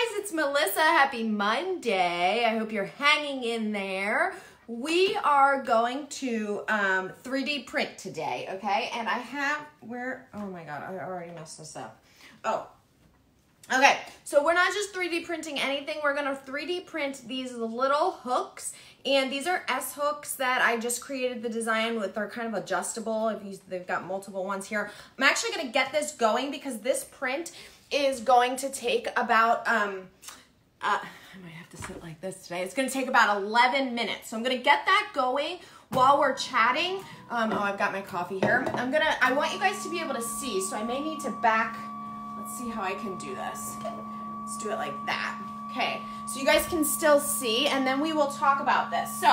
guys, it's Melissa. Happy Monday. I hope you're hanging in there. We are going to 3D print today, okay? And I have, oh my God, I already messed this up. Oh, okay. So we're not just 3D printing anything. We're gonna 3D print these little hooks. And these are S hooks that I just created the design with. They're kind of adjustable. They've got multiple ones here. I'm actually gonna get this going because this print is going to take about, I might have to sit like this today. It's gonna take about 11 minutes. So I'm gonna get that going while we're chatting. Oh, I've got my coffee here. I want you guys to be able to see, so I may need to back. Let's see how I can do this. Let's do it like that. Okay, so you guys can still see, and then we will talk about this. So,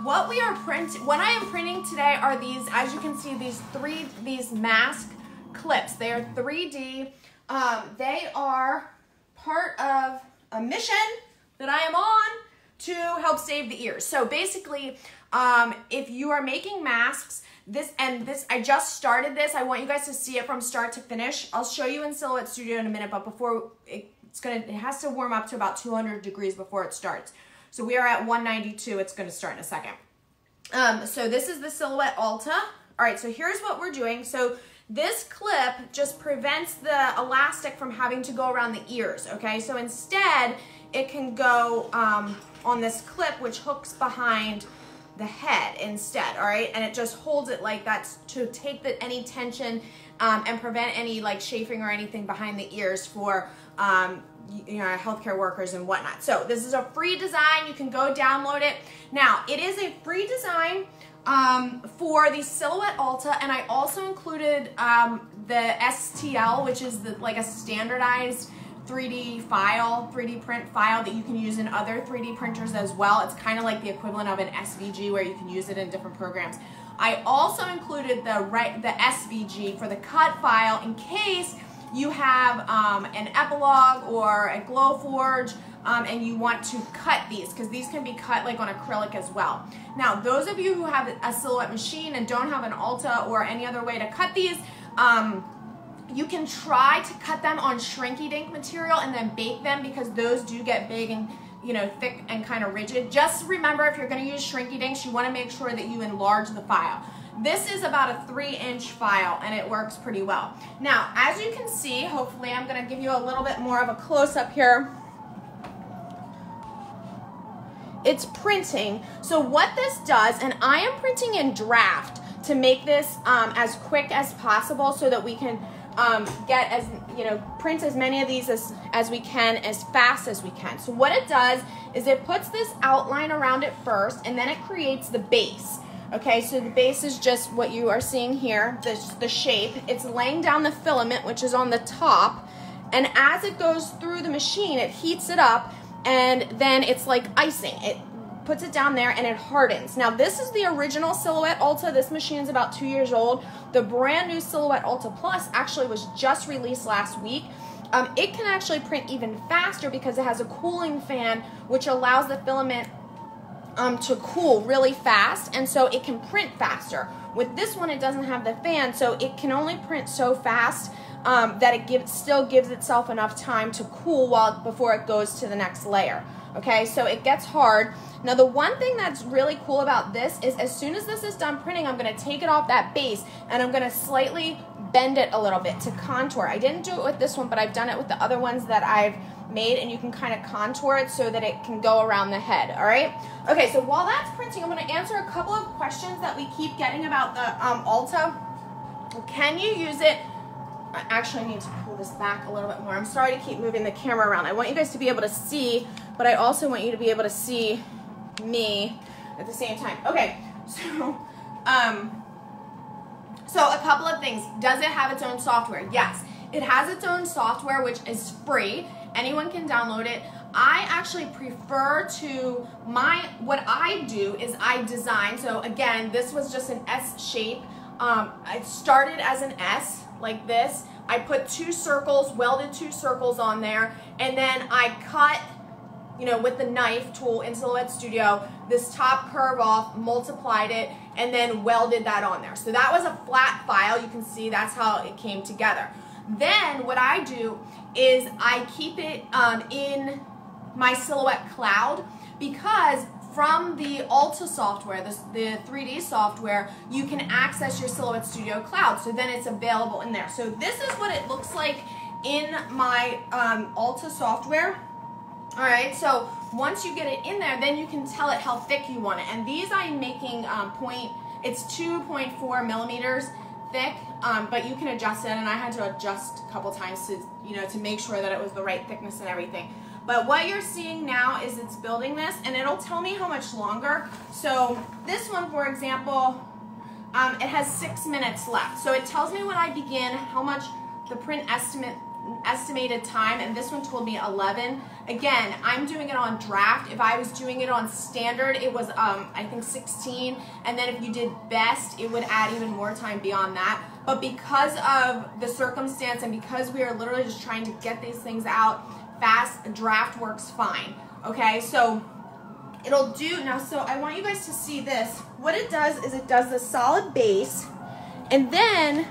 what I am printing today are these, as you can see, these mask clips. They are 3D. They are part of a mission that I am on to help save the ears. So basically, if you are making masks, I just started this. I want you guys to see it from start to finish. I'll show you in Silhouette Studio in a minute, but before it has to warm up to about 200 degrees before it starts. So we are at 192. It's going to start in a second. So this is the Silhouette ALTA. All right, so here's what we're doing. So this clip just prevents the elastic from having to go around the ears, okay? So instead, it can go on this clip, which hooks behind the head instead, all right? And it just holds it like that to take any tension and prevent any like chafing or anything behind the ears for healthcare workers and whatnot. So this is a free design. You can go download it. Now, it is a free design for the Silhouette ALTA, and I also included the STL, which is like a standardized 3D print file that you can use in other 3D printers as well. It's kind of like the equivalent of an SVG where you can use it in different programs. I also included the SVG for the cut file in case you have an Epilogue or a Glowforge and you want to cut these, because these can be cut like on acrylic as well. Now, those of you who have a Silhouette machine and don't have an ALTA or any other way to cut these, you can try to cut them on shrinky dink material and then bake them, because those do get big and thick and kind of rigid. Just remember, if you're going to use shrinky dinks, you want to make sure that you enlarge the file. This is about a 3-inch file and it works pretty well. Now, as you can see, hopefully I'm going to give you a little bit more of a close-up here. It's printing. So what this does, and I am printing in draft to make this as quick as possible so that we can print as many of these as we can, as fast as we can. So what it does is it puts this outline around it first, and then it creates the base. Okay, so the base is just what you are seeing here, the shape. It's laying down the filament, which is on the top, and as it goes through the machine, it heats it up, and then it's like icing. It puts it down there and it hardens. Now, this is the original Silhouette ALTA. This machine is about 2 years old. The brand new Silhouette ALTA Plus actually was just released last week. It can actually print even faster because it has a cooling fan, which allows the filament to cool really fast, and so it can print faster. With this one, it doesn't have the fan, so it can only print so fast that it still gives itself enough time to cool before it goes to the next layer. Okay, so it gets hard. Now, the one thing that's really cool about this is as soon as this is done printing, I'm going to take it off that base and I'm going to slightly bend it a little bit to contour. I didn't do it with this one, but I've done it with the other ones that I've made, and you can kind of contour it so that it can go around the head, all right? Okay, so while that's printing, I'm going to answer a couple of questions that we keep getting about the ALTA. Can you use it? I actually need to pull this back a little bit more. I'm sorry to keep moving the camera around. I want you guys to be able to see, but I also want you to be able to see me at the same time. Okay, so a couple of things. Does it have its own software? Yes, it has its own software, which is free. Anyone can download it. I actually prefer to, what I do is I design, so again, this was just an S shape. I started as an S, like this. I put 2 circles, welded 2 circles on there, and then I cut, with the knife tool in Silhouette Studio, this top curve off, multiplied it, and then welded that on there. So that was a flat file. You can see that's how it came together. Then what I do is I keep it in my Silhouette cloud, because from the ALTA software, the 3D software, you can access your Silhouette Studio cloud, so then it's available in there. So this is what it looks like in my ALTA software. All right, so once you get it in there, then you can tell it how thick you want it. And these I'm making it's 2.4 millimeters thick, but you can adjust it, and I had to adjust a couple times to, to make sure that it was the right thickness and everything. But what you're seeing now is it's building this, and it'll tell me how much longer. So this one, for example, it has 6 minutes left. So it tells me when I begin how much the print estimated time, and this one told me 11. Again, I'm doing it on draft. If I was doing it on standard, it was I think 16, and then if you did best, it would add even more time beyond that. But because of the circumstance, and because we are literally just trying to get these things out fast, draft works fine. Okay, so it'll do now. So I want you guys to see this. What it does is it does the solid base, and then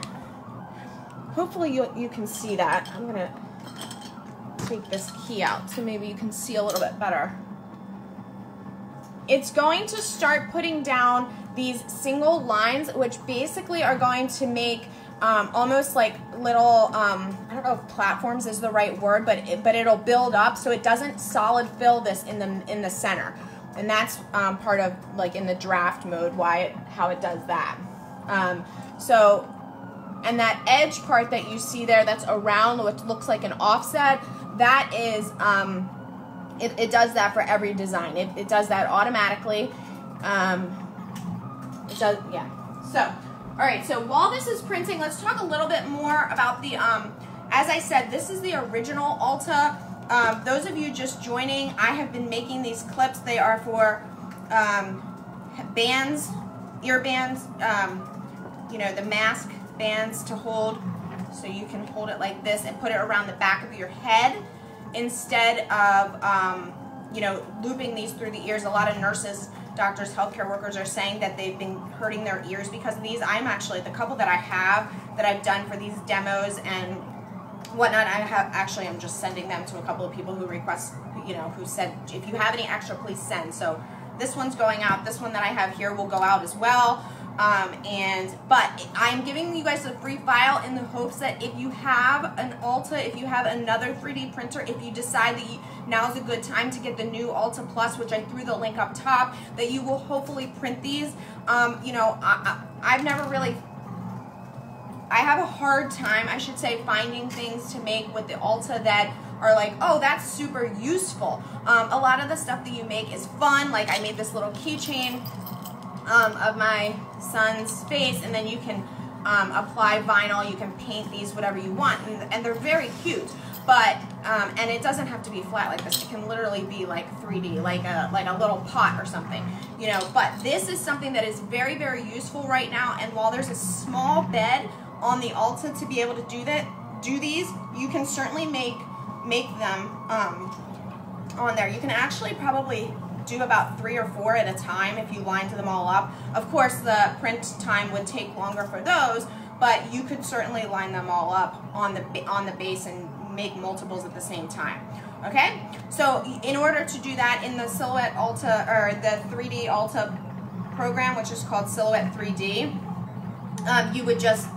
hopefully you can see that. I'm gonna take this key out so maybe you can see a little bit better. It's going to start putting down these single lines, which basically are going to make almost like little, I don't know if platforms is the right word, but it'll build up so it doesn't solid fill this in the center. And that's part of, like, in the draft mode, how it does that. And that edge part that you see there that's around what looks like an offset, that is, it does that for every design. It does that automatically. It does, yeah. So, all right, so while this is printing, let's talk a little bit more about the, as I said, this is the original ALTA. Those of you just joining, I have been making these clips. They are for bands, ear bands, the mask bands to hold, so you can hold it like this and put it around the back of your head instead of looping these through the ears. A lot of nurses, doctors, healthcare workers are saying that they've been hurting their ears because of these. I'm actually, the couple that I have that I've done for these demos and whatnot, I'm just sending them to a couple of people who request, who said, if you have any extra, please send. So this one's going out. This one that I have here will go out as well. But I'm giving you guys a free file in the hopes that if you have an ALTA, if you have another 3D printer, if you decide that now's a good time to get the new ALTA Plus, which I threw the link up top, that you will hopefully print these. I've never really, I have a hard time, I should say, finding things to make with the ALTA that are like, oh, that's super useful. A lot of the stuff that you make is fun. Like I made this little keychain of my son's face, and then you can apply vinyl, you can paint these whatever you want, and they're very cute. But and it doesn't have to be flat like this. It can literally be like 3D, like a little pot or something, But this is something that is very, very useful right now. And while there's a small bed on the ALTA to be able to do these, you can certainly make them on there. You can actually probably do about 3 or 4 at a time if you lined them all up. Of course, the print time would take longer for those, but you could certainly line them all up on the base and make multiples at the same time. Okay, so in order to do that in the Silhouette ALTA, or the 3D ALTA program, which is called Silhouette 3D, you would just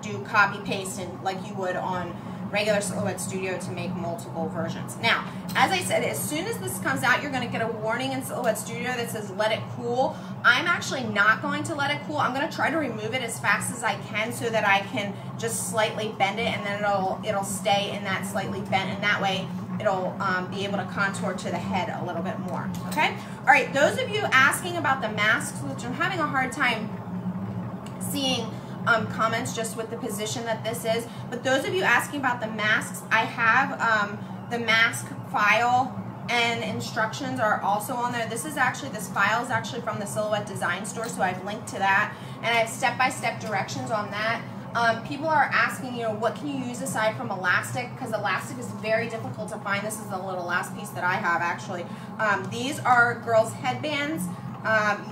do copy paste and like you would on regular Silhouette Studio to make multiple versions. Now, as I said, as soon as this comes out, you're going to get a warning in Silhouette Studio that says let it cool. I'm actually not going to let it cool. I'm going to try to remove it as fast as I can so that I can just slightly bend it, and then it'll stay in that slightly bent, and that way it'll be able to contour to the head a little bit more. Okay? All right, those of you asking about the masks, which I'm having a hard time seeing comments just with the position that this is, but those of you asking about the masks, I have the mask file and instructions are also on there. This file is actually from the Silhouette Design Store, so I've linked to that, and I have step-by-step directions on that. People are asking, what can you use aside from elastic? Because elastic is very difficult to find. This is the little last piece that I have, actually. These are girls' headbands.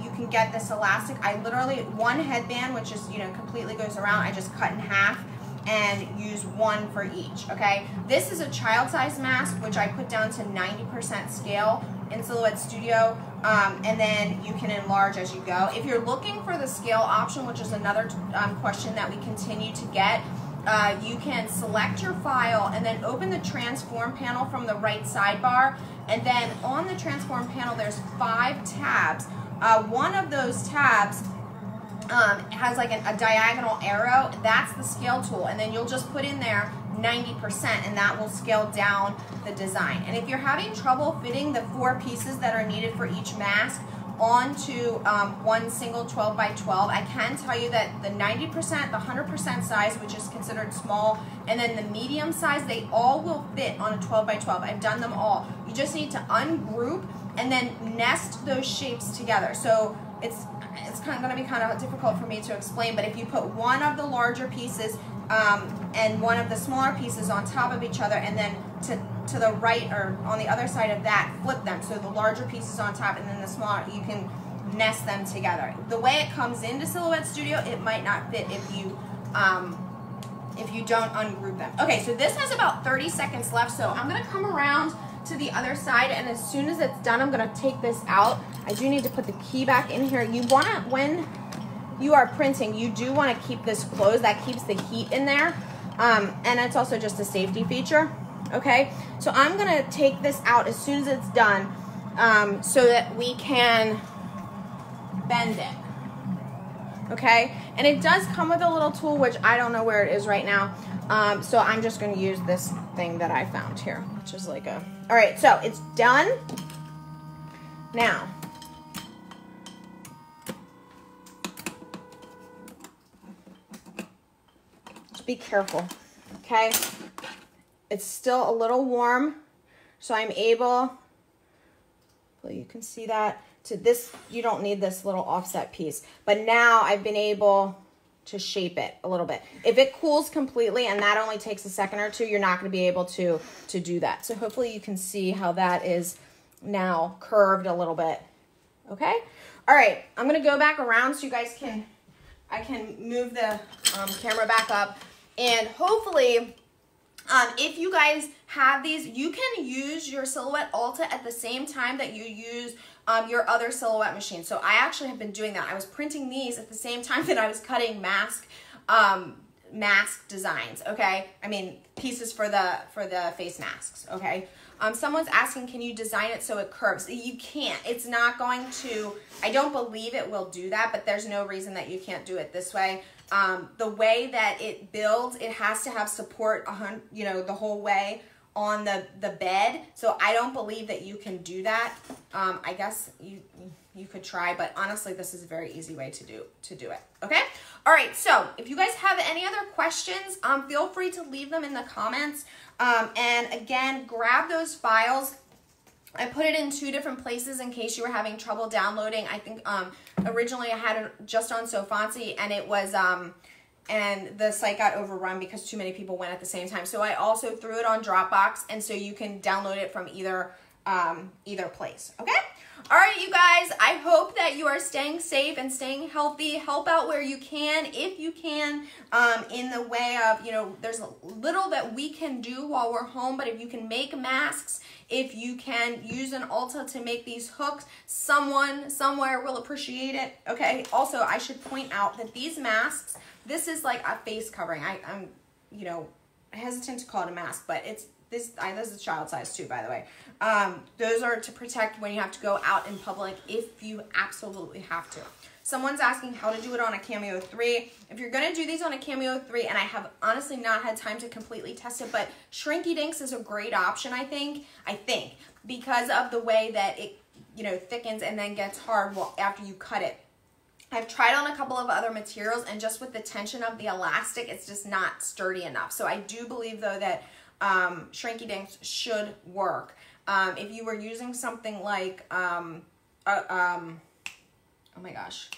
You can get this elastic. I literally, one headband, which is, completely goes around, I just cut in half. and use one for each, okay? This is a child size mask, which I put down to 90% scale in Silhouette Studio, and then you can enlarge as you go. If you're looking for the scale option, which is another question that we continue to get, you can select your file and then open the transform panel from the right sidebar, and then on the transform panel there's 5 tabs. One of those tabs has like a diagonal arrow. That's the scale tool, and then you'll just put in there 90% and that will scale down the design. And if you're having trouble fitting the 4 pieces that are needed for each mask onto one single 12 by 12, I can tell you that the 90%, the 100% size, which is considered small, and then the medium size, they all will fit on a 12 by 12. I've done them all. You just need to ungroup and then nest those shapes together. So it's going to be kind of difficult for me to explain, but if you put one of the larger pieces and one of the smaller pieces on top of each other, and then to the right or on the other side of that, flip them. So the larger pieces on top and then the smaller, you can nest them together. The way it comes into Silhouette Studio, it might not fit if you don't ungroup them. Okay, so this has about 30 seconds left, so I'm gonna come around to the other side, and as soon as it's done, I'm gonna take this out. I do need to put the key back in here. You wanna, when you are printing, you do wanna keep this closed. That keeps the heat in there, and it's also just a safety feature. Okay, so I'm gonna take this out as soon as it's done, so that we can bend it. Okay, and it does come with a little tool, which I don't know where it is right now, so I'm just gonna use this thing that I found here, which is like a, all right, so it's done. Now, just be careful, okay? It's still a little warm, so I'm able, well, you can see that, to this, you don't need this little offset piece, but now I've been able to shape it a little bit. If it cools completely, and that only takes a second or two, you're not gonna be able to do that. So hopefully you can see how that is now curved a little bit, okay? All right, I'm gonna go back around so you guys can, I can move the camera back up, and hopefully, if you guys have these, you can use your Silhouette ALTA at the same time that you use your other Silhouette machine. So I actually have been doing that. I was printing these at the same time that I was cutting mask designs, okay? I mean, pieces for the face masks, okay? Someone's asking, can you design it so it curves? You can't. It's not going to, I don't believe it will do that, but there's no reason that you can't do it this way. The way that it builds, it has to have support, you know, the whole way on the bed. So I don't believe that you can do that. I guess you could try, but honestly, this is a very easy way to do it. Okay. All right. So if you guys have any other questions, feel free to leave them in the comments. And again, grab those files. I put it in 2 different places in case you were having trouble downloading. I think originally I had it just on SoFontsy, and it was and the site got overrun because too many people went at the same time. So I also threw it on Dropbox, and so you can download it from either place. Okay. All right, you guys, I hope that you are staying safe and staying healthy. Help out where you can, if you can, in the way of, you know, there's little that we can do while we're home, but if you can make masks, if you can use an ALTA to make these hooks, someone somewhere will appreciate it, okay? Also, I should point out that these masks, this is like a face covering. I'm, you know, hesitant to call it a mask, but it's, this is child size too, by the way. Those are to protect when you have to go out in public, if you absolutely have to. Someone's asking how to do it on a Cameo 3. If you're gonna do these on a Cameo 3, and I have honestly not had time to completely test it, but Shrinky Dinks is a great option, I think, because of the way that it, you know, thickens and then gets hard after you cut it. I've tried on a couple of other materials, and just with the tension of the elastic, it's just not sturdy enough. So I do believe though that Shrinky Dinks should work. If you were using something like, oh my gosh,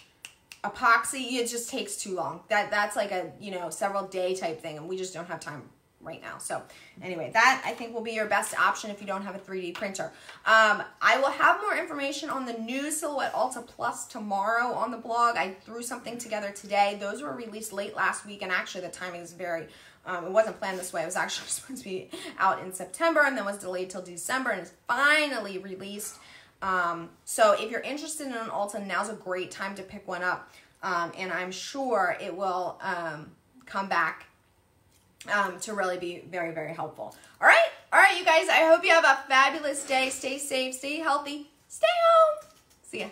epoxy, it just takes too long. That's like a, you know, several day type thing, and we just don't have time right now. So anyway, that I think will be your best option if you don't have a 3D printer. I will have more information on the new Silhouette ALTA Plus tomorrow on the blog. I threw something together today. Those were released late last week, and actually the timing is very, it wasn't planned this way. It was actually supposed to be out in September and then was delayed till December and is finally released. So if you're interested in an ALTA, now's a great time to pick one up. And I'm sure it will come back to really be very, very helpful. All right, you guys, I hope you have a fabulous day. Stay safe, stay healthy, stay home. See ya.